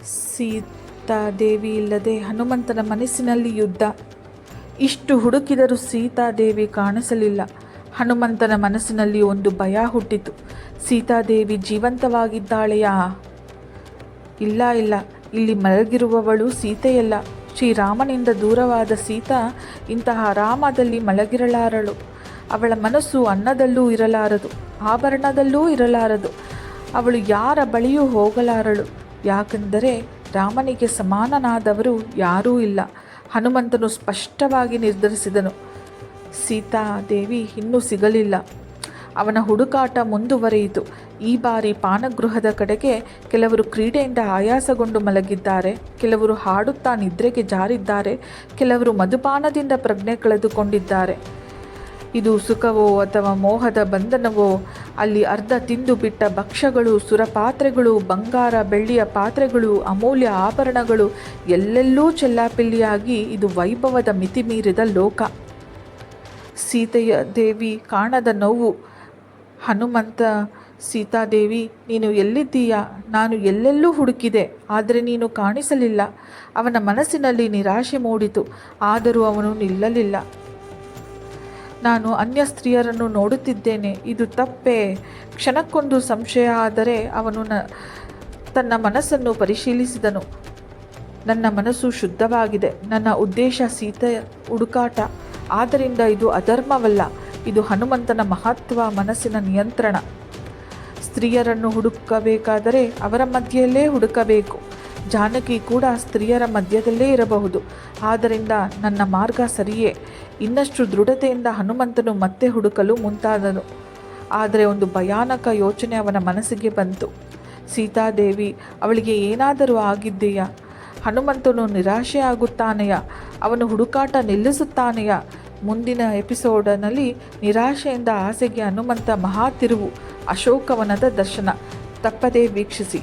ಸೀತಾದೇವಿ ಇಲ್ಲದೆ ಹನುಮಂತನ ಮನಸ್ಸಿನಲ್ಲಿ ಯುದ್ಧ. ಇಷ್ಟು ಹುಡುಕಿದರೂ ಸೀತಾದೇವಿ ಕಾಣಿಸಲಿಲ್ಲ. ಹನುಮಂತನ ಮನಸ್ಸಿನಲ್ಲಿ ಒಂದು ಭಯ ಹುಟ್ಟಿತು. ಸೀತಾದೇವಿ ಜೀವಂತವಾಗಿದ್ದಾಳೆಯಾ? ಇಲ್ಲ, ಇಲ್ಲಿ ಮಲಗಿರುವವಳು ಸೀತೆಯಲ್ಲ. ಶ್ರೀರಾಮನಿಂದ ದೂರವಾದ ಸೀತಾ ಇಂತಹ ಆರಾಮದಲ್ಲಿ ಮಲಗಿರಲಾರಳು. ಅವಳ ಮನಸ್ಸು ಅನ್ನದಲ್ಲೂ ಇರಲಾರದು, ಆಭರಣದಲ್ಲೂ ಇರಲಾರದು. ಅವಳು ಯಾರ ಬಳಿಯೂ ಹೋಗಲಾರಳು. ಯಾಕೆಂದರೆ ರಾಮನಿಗೆ ಸಮಾನನಾದವರು ಯಾರೂ ಇಲ್ಲ. ಹನುಮಂತನು ಸ್ಪಷ್ಟವಾಗಿ ನಿರ್ಧರಿಸಿದನು. ಸೀತಾದೇವಿ ಇನ್ನೂ ಸಿಗಲಿಲ್ಲ. ಅವನ ಹುಡುಕಾಟ ಮುಂದುವರಿಯಿತು. ಈ ಬಾರಿ ಪಾನಗೃಹದ ಕಡೆಗೆ ಕೆಲವರು ಕ್ರೀಡೆಯಿಂದ ಆಯಾಸಗೊಂಡು ಮಲಗಿದ್ದಾರೆ, ಕೆಲವರು ಹಾಡುತ್ತಾ ನಿದ್ರೆಗೆ ಜಾರಿದ್ದಾರೆ, ಕೆಲವರು ಮಧುಪಾನದಿಂದ ಪ್ರಜ್ಞೆ ಕಳೆದುಕೊಂಡಿದ್ದಾರೆ. ಇದು ಸುಖವೋ ಅಥವಾ ಮೋಹದ ಬಂಧನವೋ? ಅಲ್ಲಿ ಅರ್ಧ ತಿಂದು ಬಿಟ್ಟ ಭಕ್ಷ್ಯಗಳು, ಸುರಪಾತ್ರೆಗಳು, ಬಂಗಾರ ಬೆಳ್ಳಿಯ ಪಾತ್ರೆಗಳು, ಅಮೂಲ್ಯ ಆಭರಣಗಳು ಎಲ್ಲೆಲ್ಲೂ ಚೆಲ್ಲಾಪಿಲ್ಲಿಯಾಗಿ ಇದು ವೈಭವದ ಮಿತಿಮೀರಿದ ಲೋಕ. ಸೀತೆಯ ದೇವಿ ಕಾಣದ ನೋವು. ಹನುಮಂತ, ಸೀತಾದೇವಿ ನೀನು ಎಲ್ಲಿದ್ದೀಯಾ? ನಾನು ಎಲ್ಲೆಲ್ಲೂ ಹುಡುಕಿದೆ, ಆದರೆ ನೀನು ಕಾಣಿಸಲಿಲ್ಲ. ಅವನ ಮನಸ್ಸಿನಲ್ಲಿ ನಿರಾಶೆ ಮೂಡಿತು, ಆದರೂ ಅವನು ನಿಲ್ಲಲಿಲ್ಲ. ನಾನು ಅನ್ಯ ಸ್ತ್ರೀಯರನ್ನು ನೋಡುತ್ತಿದ್ದೇನೆ, ಇದು ತಪ್ಪೇ? ಕ್ಷಣಕ್ಕೊಂದು ಸಂಶಯ. ಆದರೆ ಅವನು ತನ್ನ ಮನಸ್ಸನ್ನು ಪರಿಶೀಲಿಸಿದನು. ನನ್ನ ಮನಸ್ಸು ಶುದ್ಧವಾಗಿದೆ. ನನ್ನ ಉದ್ದೇಶ ಸೀತೆಯ ಹುಡುಕಾಟ. ಆದ್ದರಿಂದ ಇದು ಅಧರ್ಮವಲ್ಲ. ಇದು ಹನುಮಂತನ ಮಹತ್ವ, ಮನಸ್ಸಿನ ನಿಯಂತ್ರಣ. ಸ್ತ್ರೀಯರನ್ನು ಹುಡುಕಬೇಕಾದರೆ ಅವರ ಮಧ್ಯೆಯಲ್ಲೇ ಹುಡುಕಬೇಕು. ಜಾನಕಿ ಕೂಡ ಸ್ತ್ರೀಯರ ಮಧ್ಯದಲ್ಲೇ ಇರಬಹುದು. ಆದ್ದರಿಂದ ನನ್ನ ಮಾರ್ಗ ಸರಿಯೇ. ಇನ್ನಷ್ಟು ದೃಢತೆಯಿಂದ ಹನುಮಂತನು ಮತ್ತೆ ಹುಡುಕಲು ಮುಂತಾದನು. ಆದರೆ ಒಂದು ಭಯಾನಕ ಯೋಚನೆ ಅವನ ಮನಸ್ಸಿಗೆ ಬಂತು. ಸೀತಾದೇವಿ, ಅವಳಿಗೆ ಏನಾದರೂ ಆಗಿದೆಯಾ? ಹನುಮಂತನು ನಿರಾಶೆಯಾಗುತ್ತಾನೆಯಾ? ಅವನು ಹುಡುಕಾಟ ನಿಲ್ಲಿಸುತ್ತಾನೆಯಾ? ಮುಂದಿನ ಎಪಿಸೋಡ್ನಲ್ಲಿ ನಿರಾಶೆಯಿಂದ ಆಸೆಗೆ ಹನುಮಂತ ಮಹಾ ತಿರುವು, ಅಶೋಕವನದ ದರ್ಶನ. ತಪ್ಪದೇ ವೀಕ್ಷಿಸಿ.